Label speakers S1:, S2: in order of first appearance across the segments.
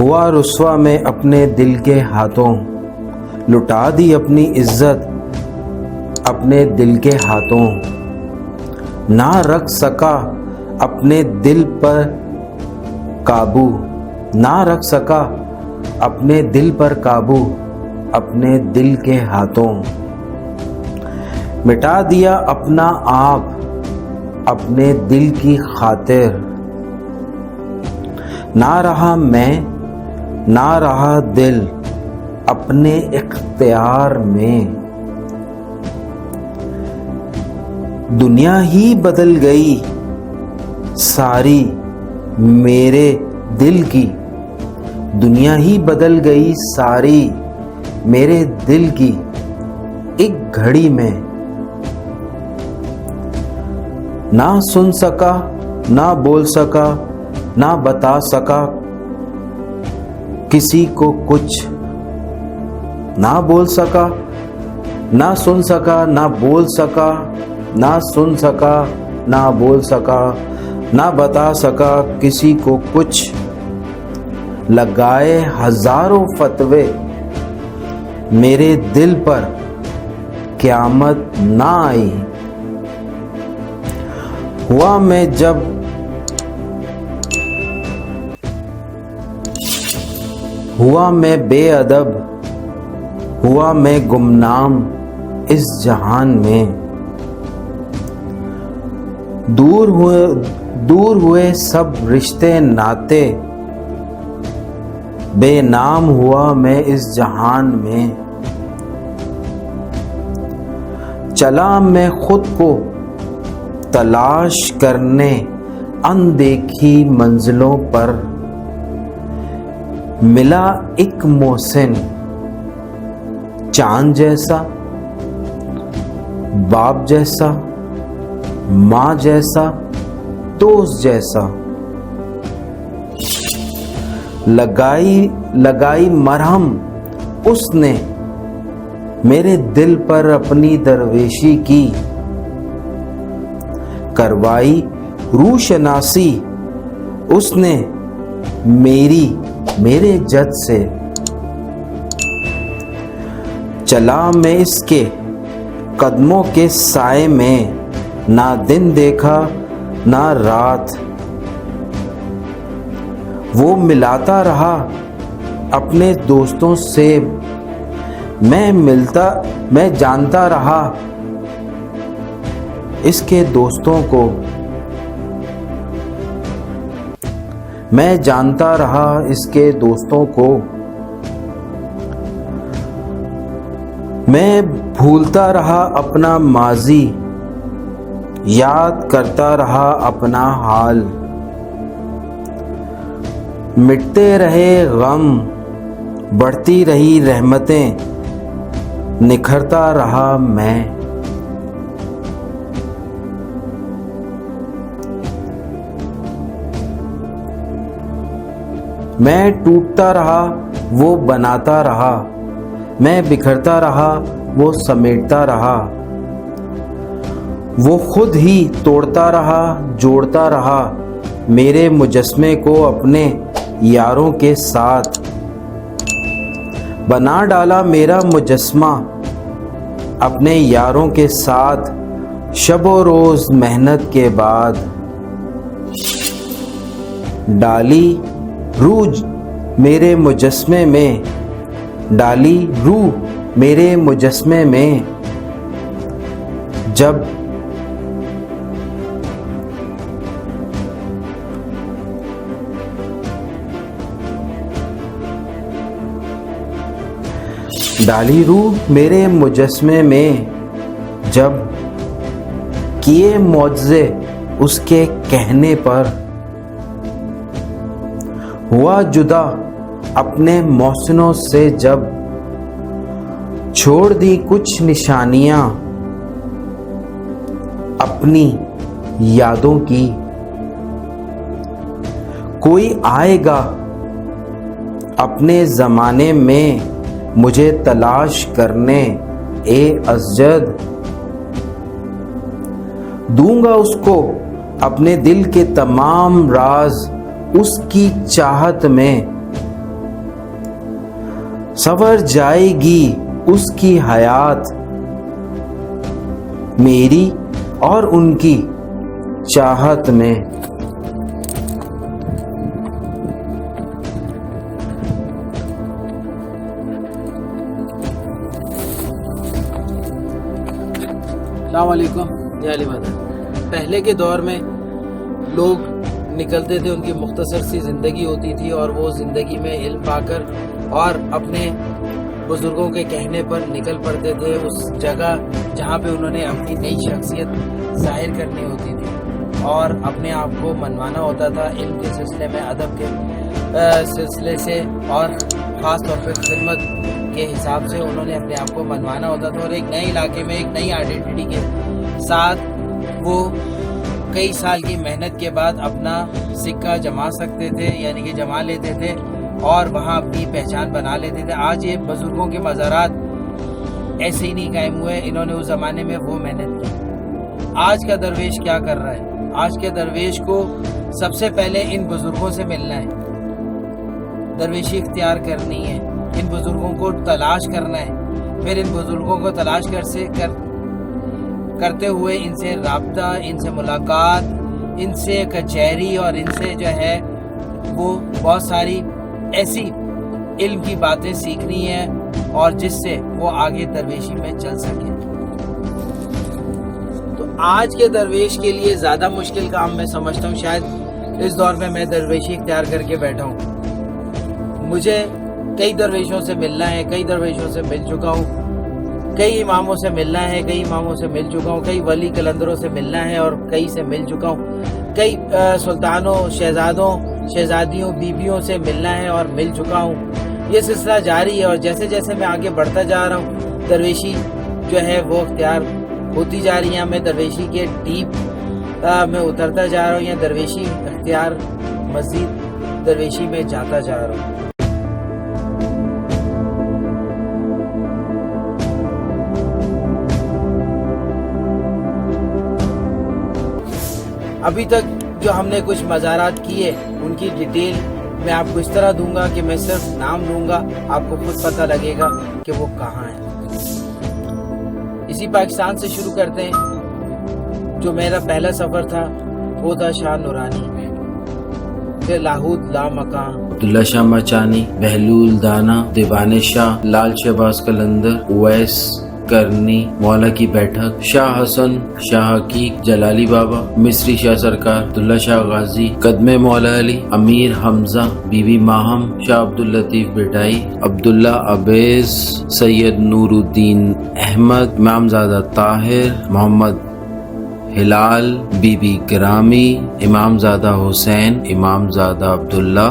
S1: ہوا رسوا میں اپنے دل کے ہاتھوں، لٹا دی اپنی عزت اپنے دل کے ہاتھوں، نہ رکھ سکا اپنے دل پر قابو، نہ رکھ سکا اپنے دل پر قابو اپنے دل کے ہاتھوں، مٹا دیا اپنا آپ اپنے دل کی خاطر، نہ رہا میں نہ رہا دل اپنے اختیار میں، دنیا ہی بدل گئی ساری میرے دل کی، دنیا ہی بدل گئی ساری میرے دل کی ایک گھڑی میں، نہ سن سکا نہ بول سکا نہ بتا سکا کسی کو کچھ، نہ بول سکا نہ سن سکا نہ بول سکا نہ سن سکا نہ بول سکا نہ بتا سکا کسی کو کچھ، لگائے ہزاروں فتوے میرے دل پر قیامت نہ آئی، ہوا میں جب ہوا میں بے ادب، ہوا میں گمنام اس جہان میں، دور ہوئے سب رشتے ناتے، بے نام ہوا میں اس جہان میں، چلا میں خود کو تلاش کرنے اندیکھی منزلوں پر، ملا ایک محسن چاند جیسا، باپ جیسا، ماں جیسا، دوست جیسا، لگائی مرہم اس نے میرے دل پر اپنی درویشی کی، کروائی روشناسی اس نے میرے جد سے، چلا میں اس کے قدموں کے سائے میں، نہ دن دیکھا نہ رات، وہ ملاتا رہا اپنے دوستوں سے، میں جانتا رہا اس کے دوستوں کو، میں جانتا رہا اس کے دوستوں کو، میں بھولتا رہا اپنا ماضی، یاد کرتا رہا اپنا حال، مٹتے رہے غم بڑھتی رہی رحمتیں نکھرتا رہا میں ٹوٹتا رہا وہ بناتا رہا، میں بکھرتا رہا وہ سمیٹتا رہا، وہ خود ہی توڑتا رہا جوڑتا رہا میرے مجسمے کو اپنے یاروں کے ساتھ، بنا ڈالا میرا مجسمہ اپنے یاروں کے ساتھ شب و روز محنت کے بعد، ڈالی روح میرے مجسمے میں، ڈالی روح میرے مجسمے میں، جب ڈالی روح میرے مجسمے میں، جب کیے معجزے اس کے کہنے پر، ہوا جدا اپنے محسنوں سے جب، چھوڑ دی کچھ نشانیاں اپنی یادوں کی، کوئی آئے گا اپنے زمانے میں مجھے تلاش کرنے اے ازجد، دوں گا اس کو اپنے دل کے تمام راز اس کی چاہت میں، سنور جائے گی اس کی حیات میری اور ان کی چاہت میں۔
S2: السلام علیکم یا علی بدر۔ پہلے کے دور میں لوگ نکلتے تھے، ان کی مختصر سی زندگی ہوتی تھی اور وہ زندگی میں علم پا کر اور اپنے بزرگوں کے کہنے پر نکل پڑتے تھے اس جگہ جہاں پہ انہوں نے اپنی نئی شخصیت ظاہر کرنی ہوتی تھی اور اپنے آپ کو منوانا ہوتا تھا علم کے سلسلے میں، ادب کے سلسلے سے، اور خاص طور پہ خدمت کے حساب سے انہوں نے اپنے آپ کو منوانا ہوتا تھا، اور ایک نئے علاقے میں ایک نئی آئیڈینٹی کے ساتھ وہ کئی سال کی محنت کے بعد اپنا سکہ جما سکتے تھے، یعنی کہ جما لیتے تھے اور وہاں اپنی پہچان بنا لیتے تھے۔ آج یہ بزرگوں کے مزارات ایسے ہی نہیں قائم ہوئے، انہوں نے اس زمانے میں وہ محنت کی۔ آج کا درویش کیا کر رہا ہے؟ آج کے درویش کو سب سے پہلے ان بزرگوں سے ملنا ہے، درویشی اختیار کرنی ہے، ان بزرگوں کو تلاش کرنا ہے، پھر ان بزرگوں کو تلاش کرتے ہوئے ان سے رابطہ، ان سے ملاقات، ان سے کچہری، اور ان سے جو ہے وہ بہت ساری ایسی علم کی باتیں سیکھنی ہیں اور جس سے وہ آگے درویشی میں چل سکے۔ تو آج کے درویش کے لیے زیادہ مشکل کام میں سمجھتا ہوں شاید اس دور میں درویشی اختیار کر کے بیٹھا ہوں۔ مجھے کئی درویشوں سے ملنا ہے، کئی درویشوں سے مل چکا ہوں، کئی اماموں سے ملنا ہے، کئی اماموں سے مل چکا ہوں، کئی ولی کلندروں سے ملنا ہے اور کئی سے مل چکا ہوں، کئی سلطانوں، شہزادوں، شہزادیوں، بیبیوں سے ملنا ہے اور مل چکا ہوں۔ یہ سلسلہ جاری ہے اور جیسے جیسے میں آگے بڑھتا جا رہا ہوں درویشی جو ہے وہ اختیار ہوتی جا رہی ہے، میں درویشی کے ڈیپ میں اترتا جا رہا ہوں، یا درویشی اختیار مزید درویشی میں جاتا جا رہا ہوں۔ ابھی تک جو ہم نے کچھ مزارات کیے ان کی ڈیٹیل میں آپ کو اس طرح دوں گا کہ میں صرف نام لوں گا، آپ کو خود پتہ لگے گا کہ وہ کہاں ہیں۔ اسی پاکستان سے شروع کرتے ہیں۔ جو میرا پہلا سفر تھا وہ تھا شاہ نورانی، پھر لاہور لامکان،
S1: عبداللہ شاہ مچانی، بہلول دانا، دیوان شاہ، لال شہباز قلندر، اویس کرنی، مولا کی بیٹھک، شاہ حسن، شاہ حقیق، جلالی بابا، مصری شاہ سرکار، عبداللہ شاہ غازی، قدم مولا علی، امیر حمزہ، be be Mahim, Shah Abdul Latif بٹائی، Abdullah عبیس، Syed Noor Uddin Ahmad, امامزادہ Tahir, Muhammad Hilal, be be گرامی، امامزادہ حسین، امامزادہ عبداللہ،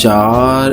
S1: 4